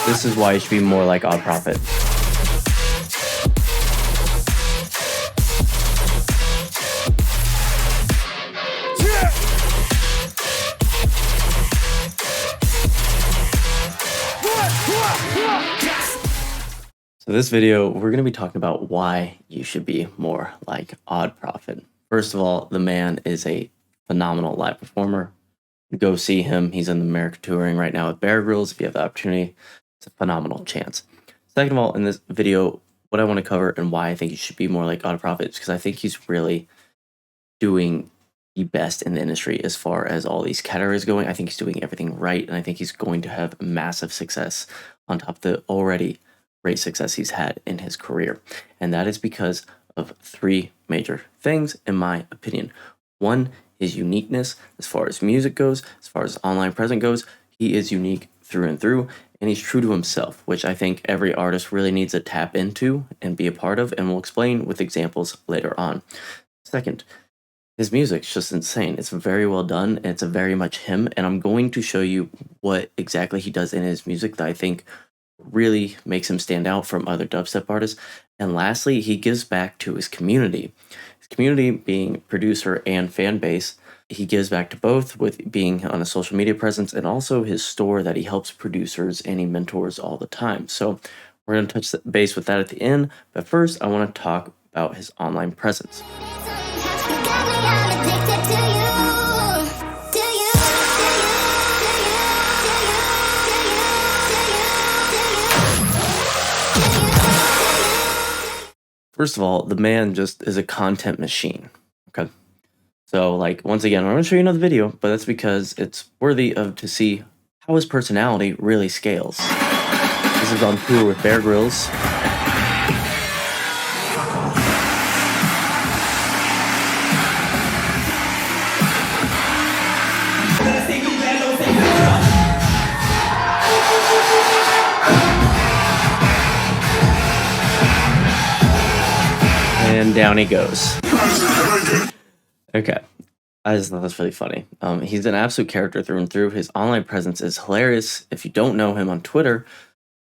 This is why you should be more like Odd Prophet. So this video, we're going to be talking about why you should be more like Odd Prophet. First of all, the man is a phenomenal live performer. Go see him. He's in America touring right now with Bear Grylls. If you have the opportunity, it's a phenomenal chance. Second of all, in this video, what I want to cover and why I think you should be more like Odd Prophet is because I think he's really doing the best in the industry as far as all these categories going. I think he's doing everything right, and I think he's going to have massive success on top of the already great success he's had in his career. And that is because of three major things, in my opinion. One, his uniqueness as far as music goes, as far as online presence goes. He is unique through and through, and he's true to himself, which I think every artist really needs to tap into and be a part of, and we'll explain with examples later on. Second, his music's just insane. It's very well done, and it's very much him, and I'm going to show you what exactly he does in his music that I think really makes him stand out from other dubstep artists. And lastly, he gives back to his community. His community being producer and fan base. He gives back to both with being on a social media presence and also his store that he helps producers and he mentors all the time. So we're going to touch base with that at the end. But first, I want to talk about his online presence. First of all, the man just is a content machine, okay? So, like, once again, I'm going to show you another video, but that's because it's worthy of to see how his personality really scales. This is on tour with Bear Grylls. And down he goes. Okay, I just thought that's really funny. He's an absolute character through and through. His online presence is hilarious. If you don't know him on Twitter,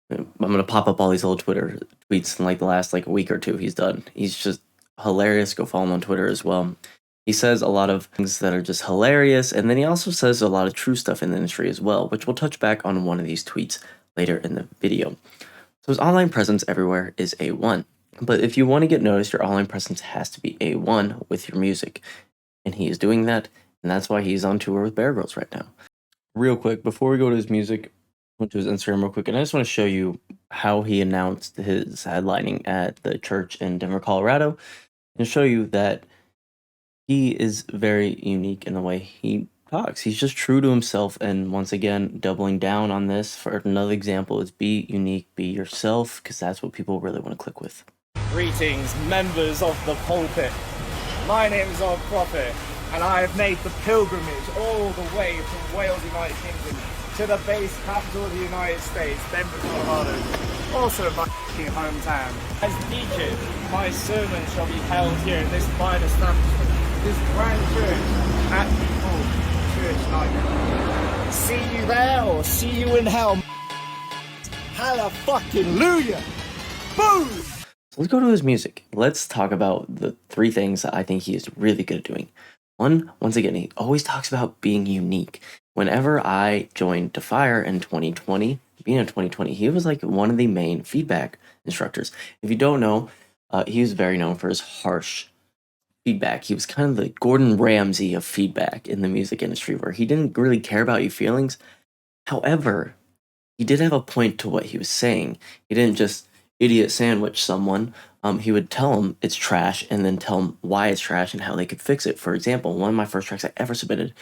I'm gonna pop up all these old Twitter tweets in like the last like week or two he's done. He's just hilarious. Go follow him on Twitter as well. He says a lot of things that are just hilarious, and then he also says a lot of true stuff in the industry as well, which we'll touch back on one of these tweets later in the video. So his online presence everywhere is A1. But if you want to get noticed, your online presence has to be A1 with your music. And he is doing that, and that's why he's on tour with Bear Grylls right now. Real quick, before we go to his music, I went to his Instagram real quick, and I just want to show you how he announced his headlining at the church in Denver, Colorado, and show you that he is very unique in the way he talks. He's just true to himself, and once again, doubling down on this for another example is be unique, be yourself, because that's what people really want to click with. Greetings, members of the pulpit. My name is Odd Prophet, and I have made the pilgrimage all the way from Wales, United Kingdom, to the base capital of the United States, Denver, Colorado, also my hometown. As deacon, my sermon shall be held here in this fine establishment, this grand church at the Church Night. See you there, or see you in hell. Hallelujah! Boom! So let's go to his music. Let's talk about the three things that I think he is really good at doing. One, once again, he always talks about being unique. Whenever I joined Defire in 2020, being in 2020, he was like one of the main feedback instructors. If you don't know, he was very known for his harsh feedback. He was kind of the Gordon Ramsay of feedback in the music industry, where he didn't really care about your feelings. However, he did have a point to what he was saying. He didn't just idiot sandwich someone. He would tell them it's trash and then tell them why it's trash and how they could fix it. For example, one of my first tracks I ever submitted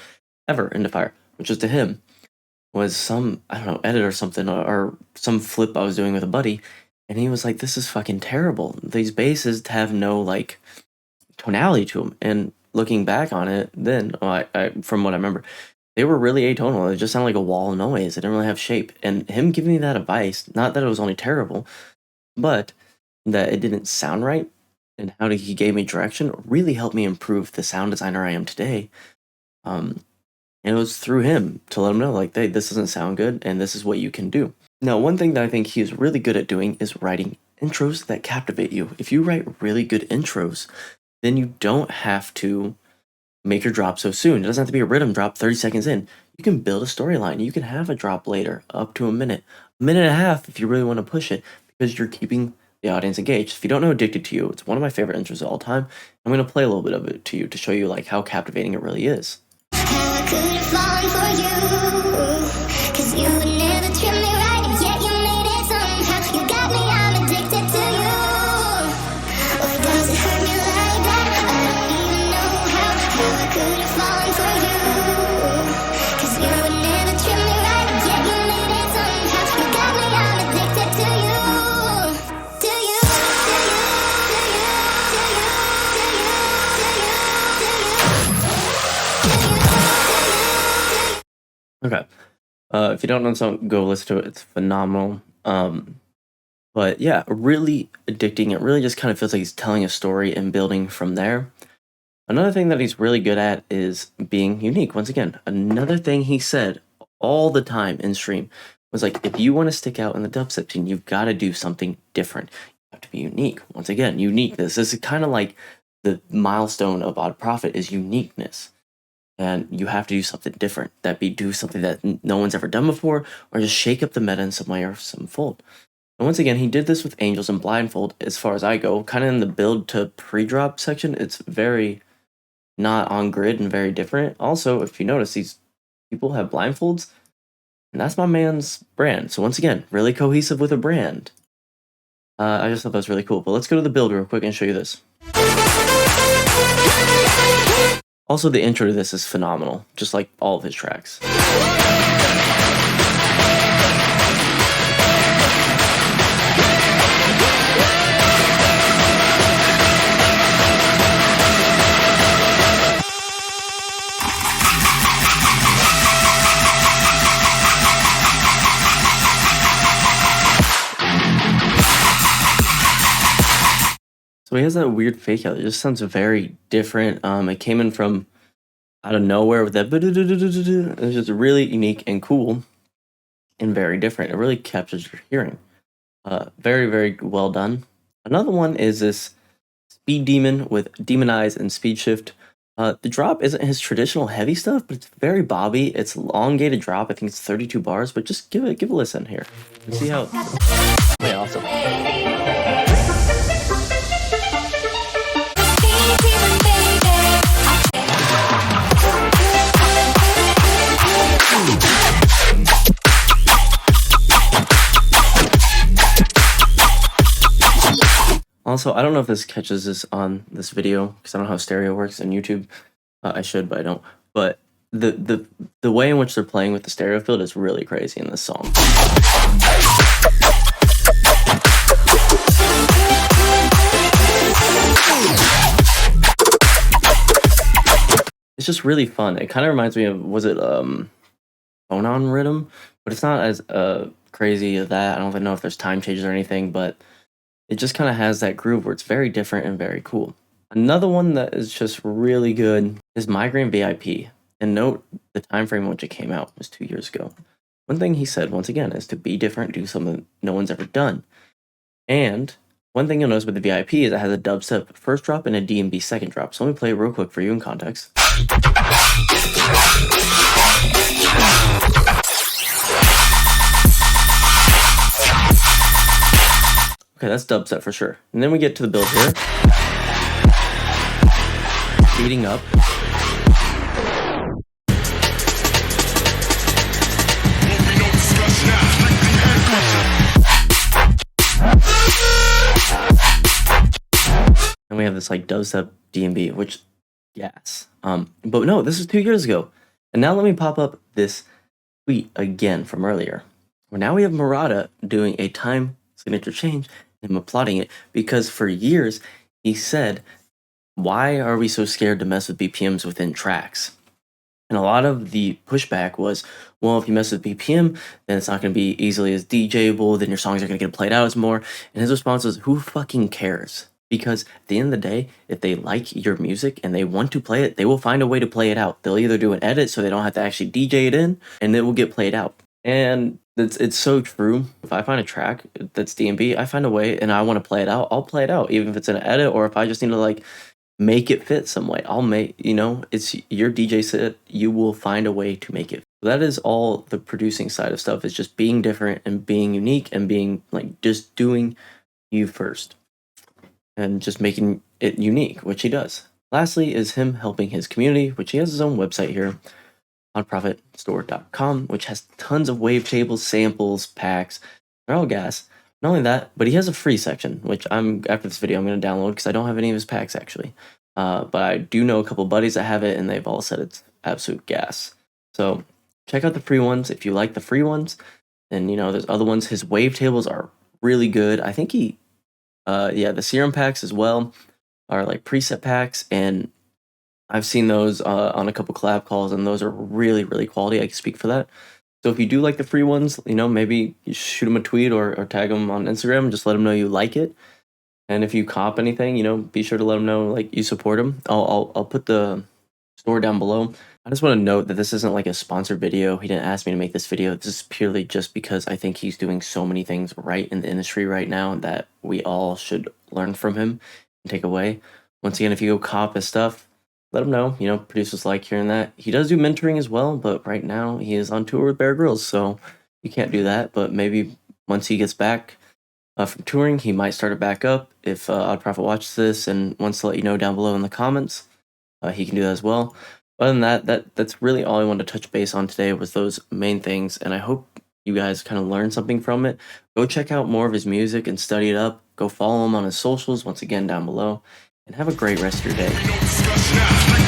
ever into Fire, which was to him, was some, I don't know, edit or something, or some flip I was doing with a buddy, and he was like, this is fucking terrible. These basses have no like tonality to them. And looking back on it then, from what I remember, they were really atonal. It just sounded like a wall of noise. It didn't really have shape. And him giving me that advice, not that it was only terrible, but that it didn't sound right, and how he gave me direction, really helped me improve the sound designer I am today. And it was through him to let him know, like, hey, this doesn't sound good, and this is what you can do. Now, one thing that I think he is really good at doing is writing intros that captivate you. If you write really good intros, then you don't have to make your drop so soon. It doesn't have to be a rhythm drop 30 seconds in. You can build a storyline. You can have a drop later, up to a minute and a half if you really want to push it, because you're keeping the audience engaged. If you don't know Addicted to You, it's one of my favorite intros of all time. I'm going to play a little bit of it to you to show you like how captivating it really is. I could've fallen for you, 'cause you would never treat me right, and yet you made it somehow. You got me, I'm addicted to you. Why does it hurt me like that? I don't even know how I could've fallen for you, 'cause you would never treat me right, and yet you made it somehow. You got me, I'm addicted to you. To you, to you, to you, to you, to you, to you, to you. Okay. If you don't know the song, go listen to it. It's phenomenal. But yeah, really addicting. It really just kind of feels like he's telling a story and building from there. Another thing that he's really good at is being unique. Once again, another thing he said all the time in stream was like, if you want to stick out in the dubstep scene, you've got to do something different. You have to be unique. Once again, uniqueness. This is kind of like the milestone of Odd Prophet is uniqueness. And you have to do something different. That be do something that no one's ever done before, or just shake up the meta in some way or some fold. And once again, he did this with Angels and Blindfold, as far as I go. Kind of in the build to pre-drop section, it's very not on grid and very different. Also, if you notice, these people have blindfolds, and that's my man's brand. So once again, really cohesive with a brand. I just thought that was really cool. But let's go to the build real quick and show you this. Also, the intro to this is phenomenal, just like all of his tracks. So he has that weird fake out. It just sounds very different. It came in from out of nowhere with that. It's just really unique and cool and very different. It really captures your hearing. Very, very well done. Another one is this Speed Demon with Demonize and Speed Shift. The drop isn't his traditional heavy stuff, but it's very bobby. It's elongated drop. I think it's 32 bars, but just give a listen here and see how. Okay, awesome. Also, I don't know if this catches this on this video because I don't know how stereo works on YouTube. I should, but I don't. But the way in which they're playing with the stereo field is really crazy in this song. It's just really fun. It kind of reminds me of, was it Phonon Rhythm? But it's not as crazy as that. I don't even know if there's time changes or anything, but it just kind of has that groove where it's very different and very cool. Another one that is just really good is Migraine VIP. And note the time frame in which it came out was 2 years ago. One thing he said, once again, is to be different, do something no one's ever done. And one thing you'll notice with the VIP is it has a dubstep first drop and a D&B second drop. So let me play it real quick for you in context. Okay, that's dubstep for sure. And then we get to the build here. Speeding up. And we have this like dubstep D&B, which gas. But no, this was 2 years ago. And now let me pop up this tweet again from earlier. Where now we have Murata doing a time signature change and applauding it because for years he said, why are we so scared to mess with BPMs within tracks? And a lot of the pushback was, well, if you mess with BPM, then it's not going to be easily as DJable, then your songs are going to get played out as more. And his response was, who fucking cares? Because at the end of the day, if they like your music and they want to play it, they will find a way to play it out. They'll either do an edit so they don't have to actually DJ it in, and it will get played out. And it's so true. If I find a track that's D&B, I find a way and I want to play it out, I'll play it out, even if it's an edit or if I just need to like make it fit some way. I'll make, it's your DJ set, you will find a way to make it. That is all the producing side of stuff, is just being different and being unique and being like just doing you first and just making it unique, which he does. Lastly is him helping his community, which he has his own website here, ODDPROPHET'S Store.com, which has tons of wavetables, samples, packs. They're all gas. Not only that, but he has a free section, which after this video I'm going to download because I don't have any of his packs actually. But I do know a couple buddies that have it, and they've all said it's absolute gas. So check out the free ones if you like the free ones. And there's other ones. His wavetables are really good. I think the serum packs as well are like preset packs, and I've seen those on a couple collab calls, and those are really, really quality. I can speak for that. So if you do like the free ones, maybe you shoot them a tweet or tag them on Instagram and just let them know you like it. And if you cop anything, be sure to let them know like you support them. I'll put the store down below. I just want to note that this isn't like a sponsored video. He didn't ask me to make this video. This is purely just because I think he's doing so many things right in the industry right now that we all should learn from him and take away. Once again, if you go cop his stuff, let him know, producers like hearing that. He does do mentoring as well, but right now he is on tour with Bear Grylls, so you can't do that. But maybe once he gets back from touring, he might start it back up. If Odd Prophet watches this and wants to let you know down below in the comments, he can do that as well. Other than that's really all I wanted to touch base on today, was those main things, and I hope you guys kind of learned something from it. Go check out more of his music and study it up. Go follow him on his socials, once again, down below. And have a great rest of your day.